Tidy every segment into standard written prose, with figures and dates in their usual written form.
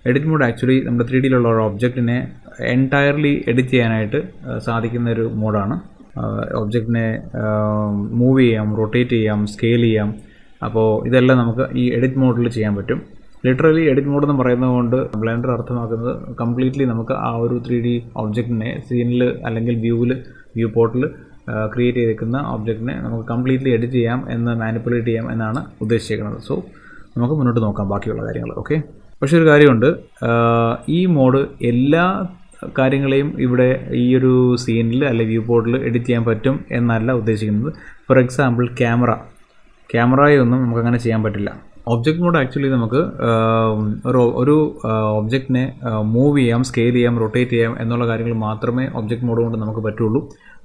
Edit mode actually നമ്മുടെ 3Dയിലുള്ള ഒരു ഒബ്ജക്റ്റിനെ എൻറ്റയർലി എഡിറ്റ് ചെയ്യാനായിട്ട് സാധിക്കുന്ന ഒരു മോഡാണ്. ഒബ്ജക്റ്റിനെ മൂവ് ചെയ്യാം, റൊട്ടേറ്റ് ചെയ്യാം, സ്കെയിൽ ചെയ്യാം. അപ്പോൾ ഇതെല്ലാം നമുക്ക് ഈ എഡിറ്റ് മോഡിൽ ചെയ്യാൻ പറ്റും. ലിറ്ററലി എഡിറ്റ് മോഡ് എന്ന് പറയുന്നത് കൊണ്ട് ബ്ലെൻഡർ അർത്ഥമാക്കുന്നത് കംപ്ലീറ്റ്ലി നമുക്ക് ആ ഒരു 3D ഒബ്ജക്റ്റിനെ സീനിൽ അല്ലെങ്കിൽ വ്യൂ പോർട്ടിൽ ക്രിയേറ്റ് ചെയ്തിരിക്കുന്ന ഒബ്ജക്റ്റിനെ നമുക്ക് കംപ്ലീറ്റ്ലി എഡിറ്റ് ചെയ്യാം മാനിപ്പുലേറ്റ് ചെയ്യാം എന്നാണ് ഉദ്ദേശിക്കുന്നത്. സോ നമുക്ക് മുന്നോട്ട് നോക്കാം ബാക്കിയുള്ള കാര്യങ്ങൾ. ഓക്കെ, പക്ഷേ ഒരു കാര്യമുണ്ട്, ഈ മോഡ് എല്ലാ കാര്യങ്ങളെയും ഇവിടെ ഈ ഒരു സീനിൽ അല്ലെങ്കിൽ വ്യൂ പോർട്ടിൽ എഡിറ്റ് ചെയ്യാൻ പറ്റും എന്നല്ല ഉദ്ദേശിക്കുന്നത്. ഫോർ എക്സാമ്പിൾ ക്യാമറയൊന്നും നമുക്കങ്ങനെ ചെയ്യാൻ പറ്റില്ല. ഒബ്ജക്റ്റ് മോഡ് ആക്ച്വലി നമുക്ക് ഒരു ഒബ്ജക്റ്റിനെ മൂവ് ചെയ്യാം, സ്കെയിൽ ചെയ്യാം, റൊട്ടേറ്റ് ചെയ്യാം എന്നുള്ള കാര്യങ്ങൾ മാത്രമേ ഒബ്ജക്റ്റ് മോഡ് കൊണ്ട് നമുക്ക് പറ്റുള്ളൂ.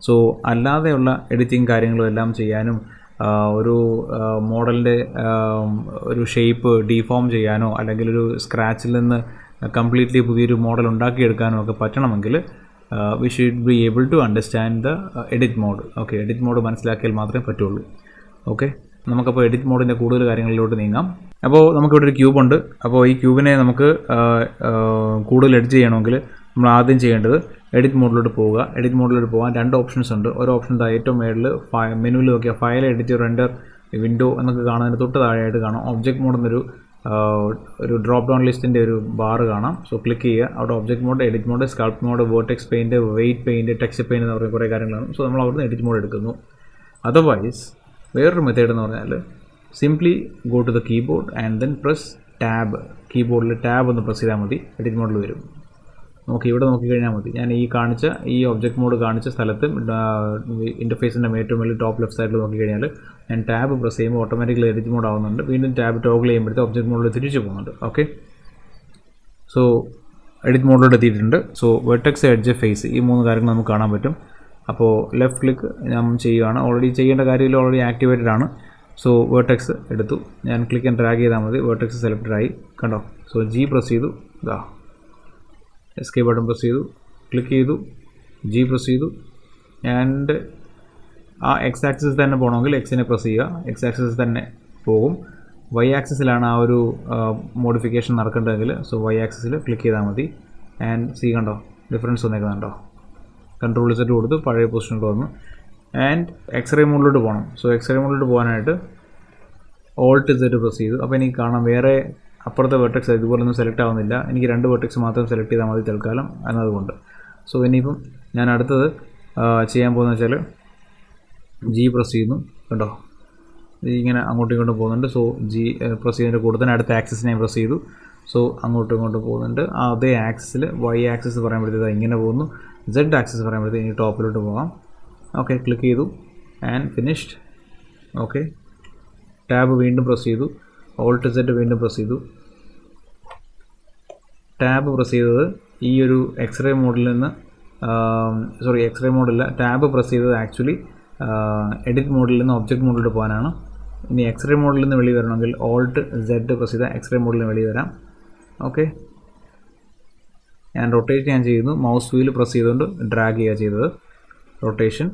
സോ അല്ലാതെയുള്ള എഡിറ്റിംഗ് കാര്യങ്ങളും എല്ലാം ചെയ്യാനും ഒരു മോഡലിൻ്റെ ഒരു ഷേപ്പ് ഡീഫോം ചെയ്യാനോ അല്ലെങ്കിൽ ഒരു സ്ക്രാച്ചിൽ നിന്ന് കംപ്ലീറ്റ്ലി പുതിയൊരു മോഡൽ ഉണ്ടാക്കിയെടുക്കാനോ ഒക്കെ പറ്റണമെങ്കിൽ we should be able to understand the edit mode. Okay, edit mode മനസ്സിലാക്കിയാൽ മാത്രമേ പറ്റുള്ളൂ. ഓക്കെ, നമുക്കപ്പോൾ എഡിറ്റ് മോഡിൻ്റെ കൂടുതൽ കാര്യങ്ങളിലോട്ട് നീങ്ങാം. അപ്പോൾ നമുക്കിവിടെ ഒരു ക്യൂബുണ്ട്. അപ്പോൾ ഈ ക്യൂബിനെ നമുക്ക് കൂടുതൽ എഡിറ്റ് ചെയ്യണമെങ്കിൽ നമ്മൾ ആദ്യം ചെയ്യേണ്ടത് എഡിറ്റ് മോഡിലോട്ട് പോവുക. എഡിറ്റ് മോഡിലോട്ട് പോകാൻ 2 ഓപ്ഷൻസ് ഉണ്ട്. ഒരു ഓപ്ഷൻ ഏറ്റവും മേളിൽ മെനുവിൽ നോക്കിയാൽ ഫയൽ, എഡിറ്റ്, റെൻഡർ, വിൻഡോ എന്നൊക്കെ കാണുന്നതിന് തൊട്ട് താഴെയായിട്ട് കാണാം ഒബ്ജക്റ്റ് മോഡ് എന്നൊരു ഡ്രോപ്പ് ഡൗൺ ലിസ്റ്റിൻ്റെ ഒരു ബാർ കാണാം. സോ ക്ലിക്ക് ചെയ്യുക. അവിടെ object mode, edit mode, sculpt mode, vertex paint, weight paint, text paint എന്ന് പറയുന്ന കുറേ കാര്യങ്ങളാണ്. സോ നമ്മൾ അവിടുന്ന് എഡിറ്റ് മോഡ് എടുക്കുന്നു. അതർവൈസ് വേറൊരു മെത്തേഡ് എന്ന് പറഞ്ഞാൽ simply go to the keyboard and then press tab. കീബോർഡിൽ ടാബ് ഒന്ന് പ്രസ് ചെയ്താൽ മതി, എഡിറ്റ് മോഡിൽ വരും. നമുക്ക് ഇവിടെ നോക്കിക്കഴിഞ്ഞാൽ മതി. ഞാൻ ഈ ഒബ്ജക്റ്റ് മോഡ് കാണിച്ച സ്ഥലത്ത് ഇൻ്റർഫേസിൻ്റെ ഏറ്റവും വലിയ ടോപ്പ് ലെഫ്റ്റ് സൈഡിൽ നോക്കിക്കഴിഞ്ഞാൽ ഞാൻ ടാബ് പ്രസ് ചെയ്യുമ്പോൾ ഓട്ടോമാറ്റിക്കലി എഡിറ്റ് മോഡ് ആവുന്നുണ്ട്. വീണ്ടും ടാബ് ടോഗിൾ ചെയ്യുമ്പോഴത്തെ ഒബ്ജക്റ്റ് മോഡിൽ തിരിച്ചു പോകുന്നുണ്ട്. ഓക്കെ, സോ എഡിറ്റ് മോഡിലോട്ട് എത്തിയിട്ടുണ്ട്. സോ വെർട്ടെക്സ്, എഡ്ജ്, ഫേസ് ഈ 3 കാര്യങ്ങൾ നമുക്ക് കാണാൻ പറ്റും. അപ്പോൾ ലെഫ്റ്റ് ക്ലിക്ക് ഞാൻ ചെയ്യുകയാണ്. ഓൾറെഡി ചെയ്യേണ്ട കാര്യമില്ല, ഓൾറെഡി ആക്ടിവേറ്റഡ് ആണ്. സോ വേർട്ടെക്സ് എടുത്തു, ഞാൻ ക്ലിക്ക് ആൻഡ് ഡ്രാഗ് ചെയ്താൽ മതി. വേർട്ടെക്സ് സെലക്റ്റഡ് ആയി, കണ്ടോ. സോ ജി പ്രസ് ചെയ്തു, ഇതാ എസ്കേപ്പ് ബട്ടൺ പ്രസ് ചെയ്തു, ക്ലിക്ക് ചെയ്തു, ജി പ്രസ് ചെയ്തു. ആൻഡ് ആ എക്സ് ആക്സിസ് തന്നെ പോകണമെങ്കിൽ എക്സിനെ പ്രസ് ചെയ്യുക, എക്സ് ആക്സിസ് തന്നെ പോകും. വൈ ആക്സിസിലാണ് ആ ഒരു മോഡിഫിക്കേഷൻ നടക്കേണ്ടതെങ്കിൽ സോ വൈ ആക്സിസിൽ ക്ലിക്ക് ചെയ്താൽ മതി. ആൻഡ് കണ്ടോ ഡിഫറൻസ് വന്നേക്കുന്നുണ്ടോ. കൺട്രോൾ സെറ്റ് കൊടുത്ത് പഴയ പൊസിഷനിൽ വന്നു. ആൻഡ് എക്സ്റേ മോഡിലോട്ട് പോകണം. സോ എക്സ്റേ മോഡിലോട്ട് പോകാനായിട്ട് ഓൾട്ട് സെറ്റ് പ്രസ് ചെയ്തു. അപ്പോൾ എനിക്ക് കാണാം വേറെ അപ്പുറത്തെ വെർട്ടെക്സ് ഇതുപോലൊന്നും സെലക്ട് ആവുന്നില്ല. എനിക്ക് 2 വെർട്ടെക്സ് മാത്രം സെലക്ട് ചെയ്താൽ മതി തൽക്കാലം എന്നതുകൊണ്ട്. സോ ഇനിയിപ്പം ഞാൻ അടുത്തത് ചെയ്യാൻ പോകുന്നത് വെച്ചാൽ ജി പ്രസ് ചെയ്യുന്നു, കണ്ടോ ഇങ്ങനെ അങ്ങോട്ടും ഇങ്ങോട്ടും പോകുന്നുണ്ട്. സോ ജി പ്രസ് ചെയ്തതിൻ്റെ കൂടെ തന്നെ അടുത്ത ആക്സിസ് ഞാൻ പ്രസ് ചെയ്തു. സോ അങ്ങോട്ടും ഇങ്ങോട്ടും പോകുന്നുണ്ട്. അതേ ആക്സിസിൽ വൈ ആക്സിസ് പറയുമ്പോഴത്തേക്ക് ഇങ്ങനെ പോകുന്നു, സെഡ് ആക്സിസ് പറയുമ്പോഴത്തേക്ക് ഇനി ടോപ്പിലോട്ട് പോകാം. ഓക്കെ, ക്ലിക്ക് ചെയ്തു ആൻഡ് ഫിനിഷ്ഡ്. ഓക്കെ, ടാബ് വീണ്ടും പ്രസ് ചെയ്തു, ഓൾട്ട് സെറ്റ് വീണ്ടും പ്രസ് ചെയ്തു. ടാബ് പ്രസ് ചെയ്തത് ഈ ഒരു എക്സ്റേ മോഡിൽ നിന്ന് എക്സ്റേ മോഡില്ല, ടാബ് പ്രസ് ചെയ്തത് ആക്ച്വലി എഡിറ്റ് മോഡിൽ നിന്ന് ഒബ്ജക്റ്റ് മോഡിലോട്ട് പോകാനാണ്. ഇനി എക്സ്റേ മോഡിൽ നിന്ന് വെളി വരണമെങ്കിൽ ഓൾട്ട് സെഡ് പ്രസ് ചെയ്താൽ എക്സ്റേ മോഡിൽ നിന്ന് വെളി വരാം. ഓക്കെ, ഞാൻ റൊട്ടേറ്റ് ഞാൻ ചെയ്യുന്നു, മൗസ് വീൽ പ്രസ് ചെയ്തുകൊണ്ട് ഡ്രാഗ് ചെയ്യുക ചെയ്തത്. റൊട്ടേഷൻ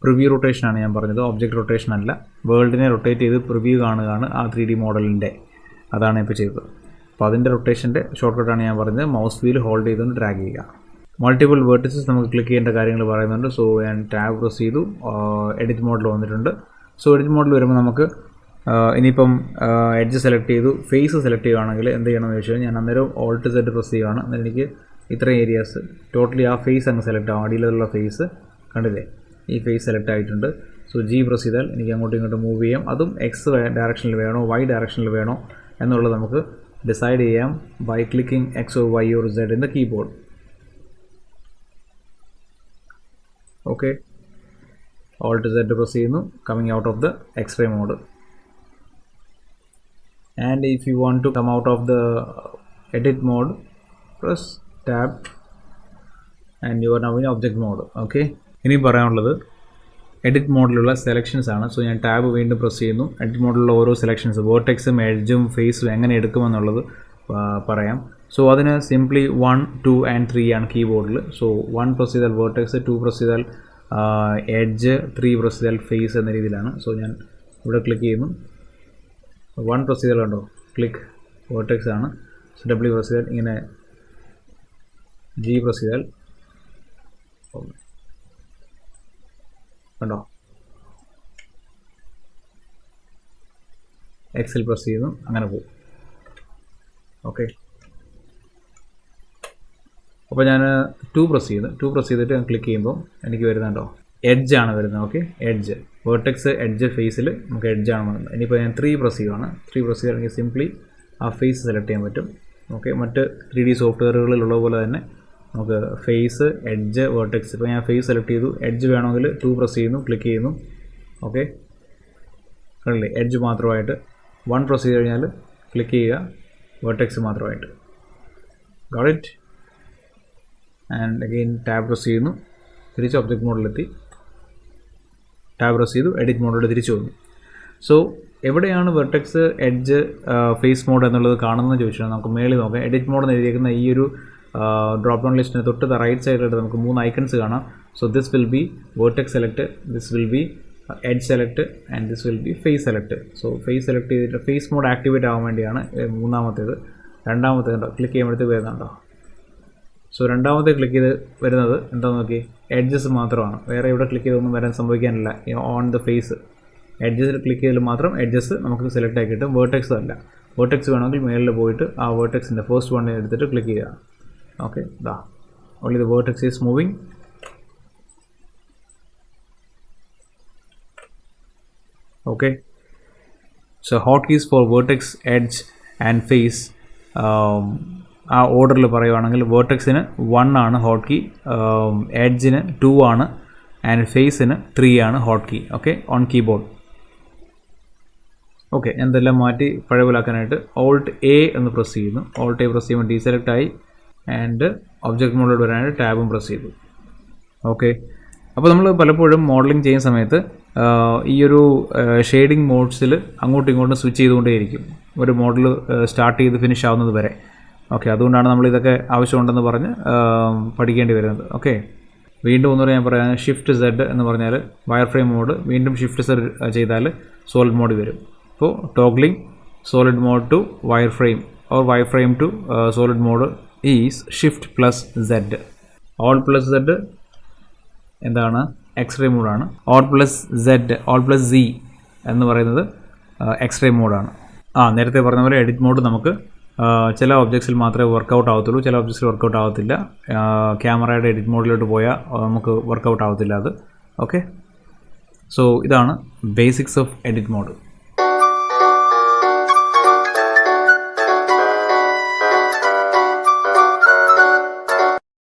പ്രിവ്യൂ റൊട്ടേഷനാണ് ഞാൻ പറഞ്ഞത്, ഒബ്ജക്റ്റ് റൊട്ടേഷൻ അല്ല. വേൾഡിനെ റൊട്ടേറ്റ് ചെയ്ത് പ്രിവ്യൂ കാണുകയാണ് ആ 3D മോഡലിൻ്റെ, അതാണ് ഇപ്പോൾ ചെയ്തത്. അപ്പോൾ അതിൻ്റെ റൊട്ടേഷൻ്റെ ഷോർട്ട് കട്ടാണ് ഞാൻ പറഞ്ഞത്. മൗസ് വീൽ ഹോൾഡ് ചെയ്തുകൊണ്ട് ഡ്രാഗ് ചെയ്യുക. മൾട്ടിപ്പിൾ വേർട്ടിസസ് നമുക്ക് ക്ലിക്ക് ചെയ്യേണ്ട കാര്യങ്ങൾ പറയുന്നുണ്ട്. സോ ഞാൻ ടാബ് പ്രസ് ചെയ്തു, എഡിറ്റ് മോഡിൽ വന്നിട്ടുണ്ട്. സോ എഡിറ്റ് മോഡിൽ വരുമ്പോൾ നമുക്ക് ഇനിയിപ്പം എഡ്ജ് സെലക്ട് ചെയ്തു, ഫേസ് സെലക്ട് ചെയ്യുകയാണെങ്കിൽ എന്ത് ചെയ്യണമെന്ന് വെച്ചാൽ ഞാൻ അന്നേരം ഓൾട്ട് സെറ്റ് പ്രസ് ചെയ്യുകയാണ്. അന്നേരം എനിക്ക് ഇത്രയും ഏരിയാസ് ടോട്ടലി ആ ഫേസ് അങ്ങ് സെലക്ട് ആവും. അടിയിലുള്ള ഫേസ് കണ്ടില്ലേ, ഈ ഫേസ് സെലക്ട് ആയിട്ടുണ്ട്. സോ ജി പ്രസ് ചെയ്താൽ എനിക്ക് അങ്ങോട്ടും ഇങ്ങോട്ടും മൂവ് ചെയ്യാം. അതും എക്സ് ഡയറക്ഷനിൽ വേണോ വൈ ഡയറക്ഷനിൽ വേണോ എന്നുള്ളത് നമുക്ക് ഡിസൈഡ് ചെയ്യാം by clicking X or Y or Z in the keyboard. Okay, alt Z press ചെയ്യുന്നു, coming out of the X ray mode. And if you want to come out of the edit mode, press tab and you are now in object mode. Okay, ഇനി പറയാനുള്ളത് edit മോഡിലുള്ള selections ആണ്. So ഞാൻ tab വീണ്ടും press ചെയ്യുന്നു. Edit മോഡിലുള്ള ഓരോ selections വേർട്ടെക്സും എഡ്ജും ഫേസും എങ്ങനെ എടുക്കുമെന്നുള്ളത് പറയാം. സോ അതിന് സിംപ്ലി 1, 2 and 3 ആണ് കീബോർഡിൽ. സോ 1 പ്രസ് ചെയ്താൽ വേർട്ടെക്സ്, 2 പ്രസ് ചെയ്താൽ എഡ്ജ്, 3 പ്രസ് ചെയ്താൽ ഫേസ് എന്ന രീതിയിലാണ്. സോ ഞാൻ ഇവിടെ ക്ലിക്ക് ചെയ്യുന്നു. 1 പ്രസ് ചെയ്താൽ കണ്ടോ ക്ലിക്ക് വേർട്ടെക്സ് ആണ്. സോ ഡബ്ല്യു പ്രസ് ചെയ്താൽ ഇങ്ങനെ ജി പ്രസ് ചെയ്താൽ കണ്ടോ, എക്സൽ പ്രസ് ചെയ്യുന്നു, അങ്ങനെ പോകും. ഓക്കെ, അപ്പോൾ ഞാൻ 2 പ്രസ് ചെയ്ത് 2 പ്രസ് ചെയ്തിട്ട് ഞാൻ ക്ലിക്ക് ചെയ്യുമ്പോൾ എനിക്ക് വരുന്നുണ്ടോ, എഡ്ജാണ് വരുന്നത്. ഓക്കെ, എഡ്ജ്, വേർട്ടെക്സ് എഡ്ജ് ഫേസിൽ നമുക്ക് എഡ്ജാണ് വരുന്നത്. ഇനിയിപ്പോൾ ഞാൻ 3 പ്രസ് ചെയ്യുകയാണ്. 3 പ്രസ് ചെയ്താൽ സിംപ്ലി ആ ഫേസ് സെലക്ട് ചെയ്യാൻ പറ്റും. ഓക്കെ, മറ്റ് 3D സോഫ്റ്റ്വെയറുകളിലുള്ള പോലെ തന്നെ നമുക്ക് ഫേസ്, എഡ്ജ്, വേർട്ടെക്സ്. ഇപ്പോൾ ഞാൻ ഫേസ് സെലക്ട് ചെയ്തു, എഡ്ജ് വേണമെങ്കിൽ 2 പ്രസ് ചെയ്യുന്നു, ക്ലിക്ക് ചെയ്യുന്നു. ഓക്കെ, കണ്ടില്ലേ, എഡ്ജ് മാത്രമായിട്ട്. 1 പ്രസ് ചെയ്ത് കഴിഞ്ഞാൽ ക്ലിക്ക് ചെയ്യുക, വേർട്ടെക്സ് മാത്രമായിട്ട്. Got it. And again tab press ചെയ്യുന്നു, തിരിച്ച് ഒബ്ജക്റ്റ് മോഡിലെത്തി. ടാബ് പ്രസ് ചെയ്തു, എഡിറ്റ് മോഡിലോട്ട് തിരിച്ചു വന്നു. സോ എവിടെയാണ് വെർട്ടെക്സ്, എഡ്ജ്, ഫേസ് മോഡ് എന്നുള്ളത് കാണുന്നത് ചോദിച്ചാൽ നമുക്ക് മേളിൽ നോക്കാം. എഡിറ്റ് മോഡ് എന്ന് എഴുതിയിരിക്കുന്ന ഈ ഒരു ഡ്രോപ്പ് ഡൗൺ ലിസ്റ്റിന് തൊട്ട് റൈറ്റ് സൈഡിലായിട്ട് നമുക്ക് 3 ഐക്കൺസ് കാണാം. So this will be vertex select, this will be edge select and this will be face select. So face select ചെയ്തിട്ട് ഫേസ് മോഡ് ആക്ടിവേറ്റ് ആവാൻ വേണ്ടിയാണ് മൂന്നാമത്തേത്. രണ്ടാമത്തേതുണ്ടോ, ക്ലിക്ക് ചെയ്യുമ്പോഴത്തേക്ക് വരുന്നുണ്ടോ. സോ രണ്ടാമത്തെ ക്ലിക്ക് ചെയ്ത് വരുന്നത് എന്താണെന്ന് നോക്കി, എഡ്ജസ് മാത്രമാണ്. വേറെ ഇവിടെ ക്ലിക്ക് ചെയ്തൊന്നും വരാൻ സംഭവിക്കാനില്ല. ഓൺ ദ ഫേസ് എഡ്ജസിൽ ക്ലിക്ക് ചെയ്താൽ മാത്രം എഡ്ജസ് നമുക്ക് സെലക്ട് ആക്കി കിട്ടും. വേർട്ടെക്സ് അല്ല. വേർട്ടെക്സ് വേണമെങ്കിൽ മേളിൽ പോയിട്ട് ആ വേർട്ടെക്സിൻ്റെ ഫസ്റ്റ് വൺ എടുത്തിട്ട് ക്ലിക്ക് ചെയ്യുക. ഓക്കെ, ദാ only the vertex is moving. Okay, so hot keys for vertex, edge and face. ആ ഓർഡറിൽ പറയുവാണെങ്കിൽ വേർട്ടെക്സിന് 1 ആണ് ഹോട്ട് കീ, എഡ്ജിന് 2 ആണ്, ആൻഡ് ഫേസിന് 3 ആണ് hot key. Okay, on keyboard. Okay, എന്തെല്ലാം മാറ്റി പഴയപോലാക്കാനായിട്ട് ഓൾട്ട് എ എന്ന് പ്രസ് ചെയ്യുന്നു. ഓൾട്ട് എ പ്രസ് ചെയ്യുമ്പോൾ ഡീസെലക്ട് ആയി. ആൻഡ് ഒബ്ജക്റ്റ് മോഡിലോട്ട് വരാനായിട്ട് ടാബും പ്രസ് ചെയ്തു. ഓക്കെ, അപ്പോൾ നമ്മൾ പലപ്പോഴും മോഡലിംഗ് ചെയ്യുന്ന സമയത്ത് ഈ ഒരു ഷെയ്ഡിങ് മോഡ്സിൽ അങ്ങോട്ടും ഇങ്ങോട്ടും സ്വിച്ച് ചെയ്തുകൊണ്ടേയിരിക്കും ഒരു മോഡൽ സ്റ്റാർട്ട് ചെയ്ത് ഫിനിഷ് ആവുന്നത് വരെ. ഓക്കെ, അതുകൊണ്ടാണ് നമ്മളിതൊക്കെ ആവശ്യമുണ്ടെന്ന് പറഞ്ഞ് പഠിക്കേണ്ടി വരുന്നത്. ഓക്കെ, വീണ്ടും ഒന്നുകൂടെ ഞാൻ പറയാം, ഷിഫ്റ്റ് സെഡ് എന്ന് പറഞ്ഞാൽ വയർ ഫ്രെയിം മോഡ്, വീണ്ടും ഷിഫ്റ്റ് സെഡ് ചെയ്താൽ സോളിഡ് മോഡ് വരും. അപ്പോൾ toggling solid mode to wire frame or wire frame to solid mode is shift plus Z. Alt plus Z എന്താണ്, എക്സ്റേ മോഡാണ്. Alt plus Z, alt plus C എന്ന് പറയുന്നത് x-ray മോഡാണ്. നേരത്തെ പറഞ്ഞ പോലെ എഡിറ്റ് മോഡ് നമുക്ക് ചില ഒബ്ജക്ട്സിൽ മാത്രമേ വർക്കൗട്ട് ആവത്തുള്ളൂ, ചില ഒബ്ജക്ട്സിൽ വർക്കൗട്ട് ആവത്തില്ല. ക്യാമറയുടെ എഡിറ്റ് മോഡിലോട്ട് പോയാൽ നമുക്ക് വർക്കൗട്ട് ആവത്തില്ല അത്. ഓക്കെ, സോ ഇതാണ് ബേസിക്സ് ഓഫ് എഡിറ്റ് മോഡ്.